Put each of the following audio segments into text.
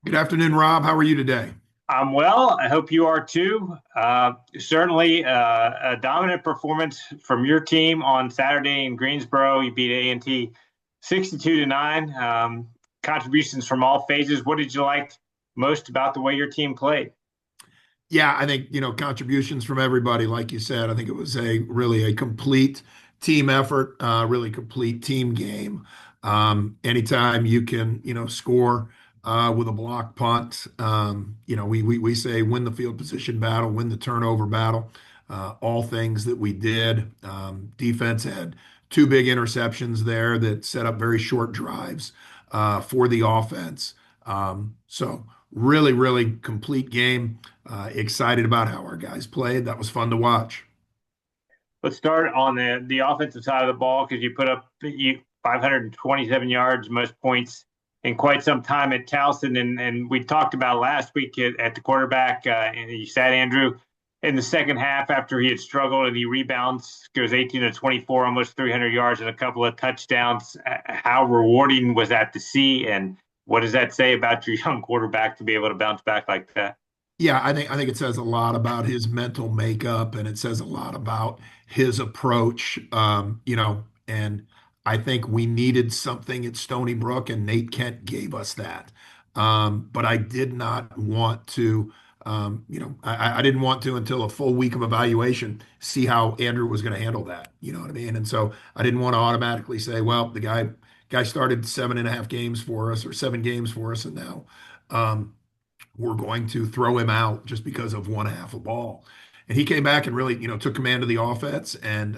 Good afternoon, Rob. How are you today? I'm well. I hope you are too. Certainly a dominant performance from your team on Saturday in Greensboro. You beat A&T 62 to 9. Contributions from all phases. What did you like most about the way your team played? Yeah, I think, contributions from everybody, like you said. I think it was a really a complete team effort, really complete team game. Anytime you can, score with a block punt, we say win the field position battle, win the turnover battle, all things that we did. Defense had two big interceptions there that set up very short drives for the offense. So really, really complete game. Excited about how our guys played. That was fun to watch. Let's start on the offensive side of the ball because you put up 527 yards, most points in quite some time at Towson. And we talked about last week at the quarterback, and you sat Andrew in the second half after he had struggled and he rebounds, goes 18 to 24, almost 300 yards and a couple of touchdowns. How rewarding was that to see? And what does that say about your young quarterback to be able to bounce back like that? Yeah, I think it says a lot about his mental makeup, and it says a lot about his approach. And I think we needed something at Stony Brook, and Nate Kent gave us that. But I did not want to, I didn't want to until a full week of evaluation see how Andrew was going to handle that. You know what I mean? And so I didn't want to automatically say, well, the guy started 7.5 games for us or 7 games for us, and now. We're going to throw him out just because of one half a ball. And he came back and really, took command of the offense and,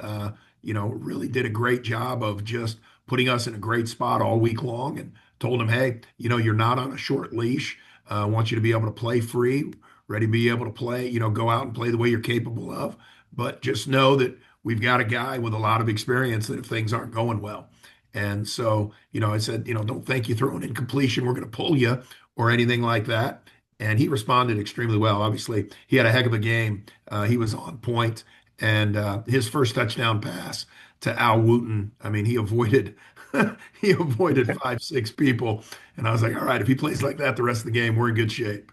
really did a great job of just putting us in a great spot all week long and told him, hey, you're not on a short leash. I want you to be able to play free, ready to be able to play, go out and play the way you're capable of. But just know that we've got a guy with a lot of experience that if things aren't going well. And so, I said, don't think you throw an incompletion, we're going to pull you or anything like that. And he responded extremely well. Obviously, he had a heck of a game. He was on point, and his first touchdown pass to Al Wooten. I mean, he avoided he avoided 5, 6 people, and I was like, all right, if he plays like that the rest of the game, we're in good shape.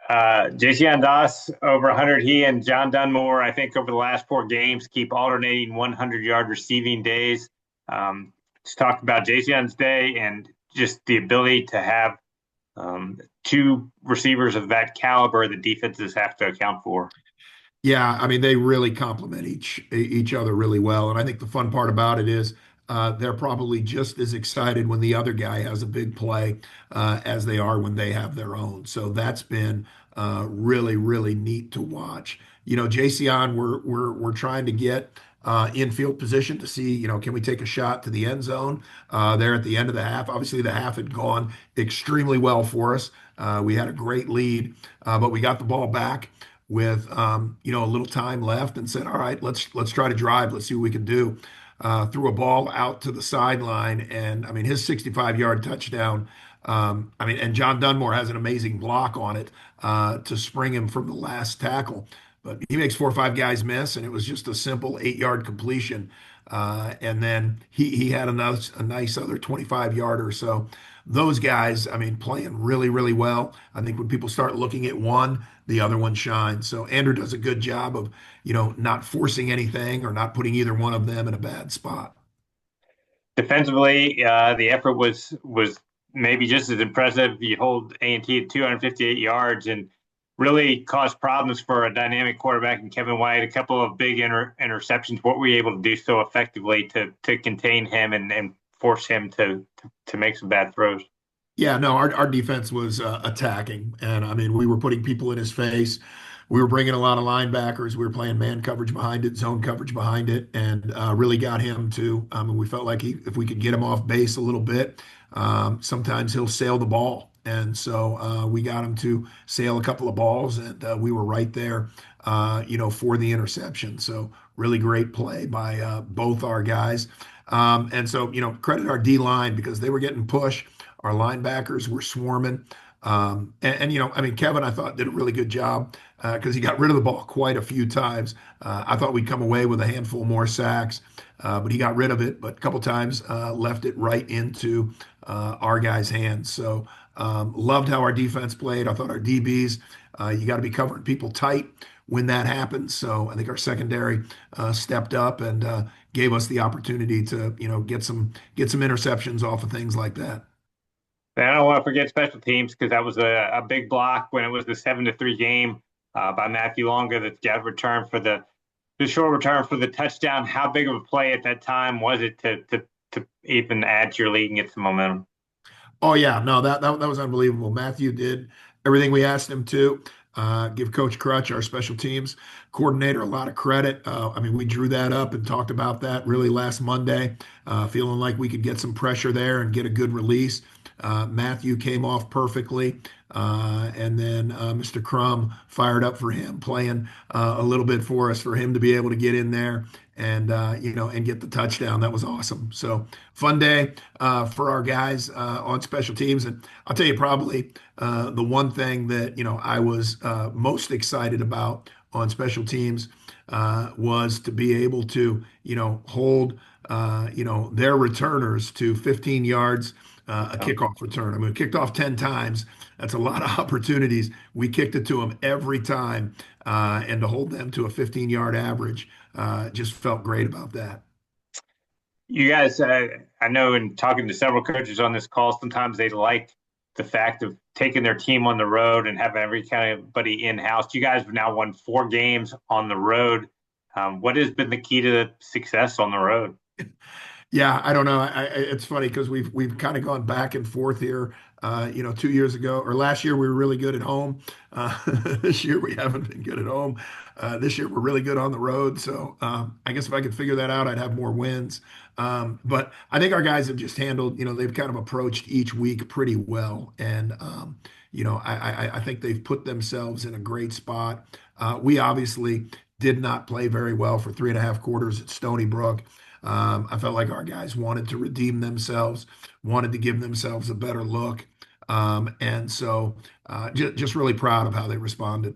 JC Andas over 100. He and John Dunmore, I think, over the last 4 games, keep alternating 100-yard receiving days. Let's talk about JC's day and just the ability to have two receivers of that caliber the defenses have to account for. Yeah, I mean they really complement each other really well, and I think the fun part about it is they're probably just as excited when the other guy has a big play as they are when they have their own. So that's been really really neat to watch. JCon, we're trying to get in field position to see can we take a shot to the end zone there at the end of the half. Obviously, the half had gone extremely well for us. We had a great lead, but we got the ball back with a little time left and said, all right, let's try to drive. Let's see what we can do. Threw a ball out to the sideline, and I mean his 65-yard touchdown. I mean, and John Dunmore has an amazing block on it to spring him from the last tackle. But he makes 4 or 5 guys miss, and it was just a simple 8-yard completion. And then he had a nice other 25-yarder. So those guys, I mean, playing really, really well. I think when people start looking at one, the other one shines. So Andrew does a good job of, not forcing anything or not putting either one of them in a bad spot. Defensively, the effort was maybe just as impressive. You hold A&T at 258 yards and really caused problems for a dynamic quarterback in Kevin White. A couple of big interceptions. What were you able to do so effectively to contain him and force him to make some bad throws? Yeah, no, our defense was attacking, and I mean we were putting people in his face. We were bringing a lot of linebackers. We were playing man coverage behind it, zone coverage behind it, and really got him to. We felt like if we could get him off base a little bit, sometimes he'll sail the ball, and so we got him to sail a couple of balls, and we were right there, for the interception. So really great play by both our guys, and so credit our D line because they were getting pushed. Our linebackers were swarming. I mean, Kevin, I thought did a really good job because he got rid of the ball quite a few times. I thought we'd come away with a handful more sacks, but he got rid of it. But a couple times left it right into our guys' hands. So Loved how our defense played. I thought our DBs, you got to be covering people tight when that happens. So I think our secondary stepped up and gave us the opportunity to, get some interceptions off of things like that. And I don't want to forget special teams because that was a big block when it was the 7-3 game by Matthew Longa that got returned for the short return for the touchdown. How big of a play at that time was it to even add to your lead and get some momentum? Oh yeah, no, that was unbelievable. Matthew did everything we asked him to. Give Coach Crutch, our special teams coordinator, a lot of credit. I mean, we drew that up and talked about that really last Monday, feeling like we could get some pressure there and get a good release. Matthew came off perfectly, and then Mr. Crum fired up for him, playing a little bit for us, for him to be able to get in there and and get the touchdown. That was awesome. So fun day for our guys on special teams. And I'll tell you, probably the one thing that I was most excited about on special teams was to be able to hold their returners to 15 yards. A Yeah. kickoff return. I mean, we kicked off 10 times. That's a lot of opportunities. We kicked it to them every time, and to hold them to a 15-yard average, just felt great about that. You guys, I know in talking to several coaches on this call, sometimes they like the fact of taking their team on the road and having everybody in house. You guys have now won 4 games on the road. What has been the key to the success on the road? Yeah, I don't know. It's funny because we've kind of gone back and forth here. 2 years ago or last year we were really good at home. Uh, this year we haven't been good at home. This year we're really good on the road. So I guess if I could figure that out, I'd have more wins. But I think our guys have just handled. They've kind of approached each week pretty well, and I think they've put themselves in a great spot. We obviously did not play very well for 3.5 quarters at Stony Brook. I felt like our guys wanted to redeem themselves, wanted to give themselves a better look. And so just really proud of how they responded.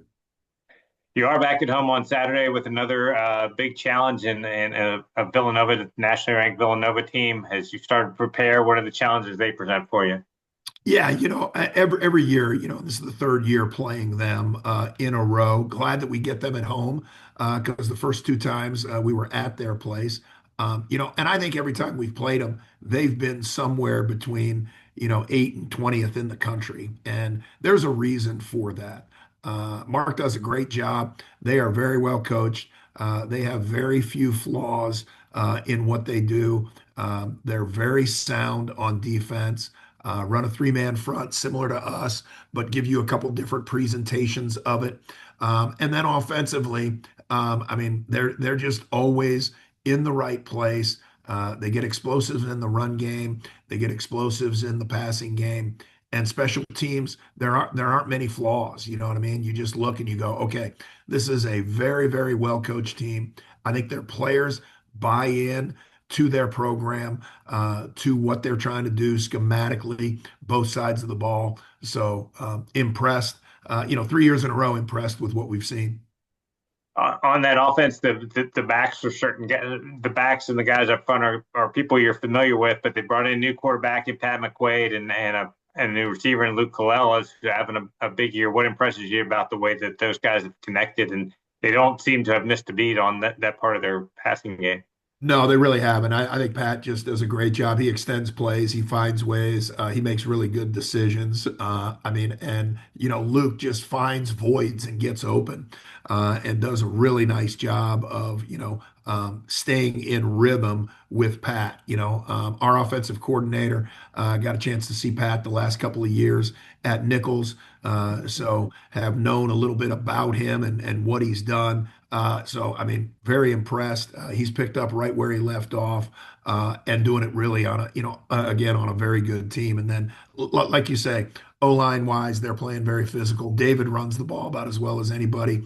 You are back at home on Saturday with another big challenge and a Villanova, the nationally ranked Villanova team. As you start to prepare, what are the challenges they present for you? Yeah, every year, this is the third year playing them in a row. Glad that we get them at home because the first two times we were at their place. And I think every time we've played them, they've been somewhere between 8th and 20th in the country, and there's a reason for that. Mark does a great job. They are very well coached. They have very few flaws in what they do. They're very sound on defense. Run a three-man front similar to us, but give you a couple different presentations of it. And then offensively, I mean, they're just always in the right place. They get explosives in the run game. They get explosives in the passing game. And special teams, there aren't many flaws. You know what I mean? You just look and you go, okay, this is a very, very well coached team. I think their players buy in to their program, to what they're trying to do schematically, both sides of the ball. So impressed. 3 years in a row, impressed with what we've seen. On that offense, the backs are the backs and the guys up front are people you're familiar with, but they brought in a new quarterback in Pat McQuaid and a new receiver in Luke Colella who's having a big year. What impresses you about the way that those guys have connected and they don't seem to have missed a beat on that part of their passing game? No, they really haven't. I think Pat just does a great job. He extends plays, he finds ways, he makes really good decisions. I mean, and Luke just finds voids and gets open, and does a really nice job of staying in rhythm with Pat. Our offensive coordinator got a chance to see Pat the last couple of years at Nichols, so have known a little bit about him and what he's done. So, I mean, very impressed. He's picked up right where he left off, and doing it really on again, on a very good team. And then, like you say, O-line wise, they're playing very physical. David runs the ball about as well as anybody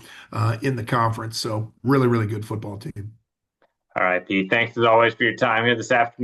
in the conference. So, really, really good football team. All right, Pete. Thanks as always for your time here this afternoon.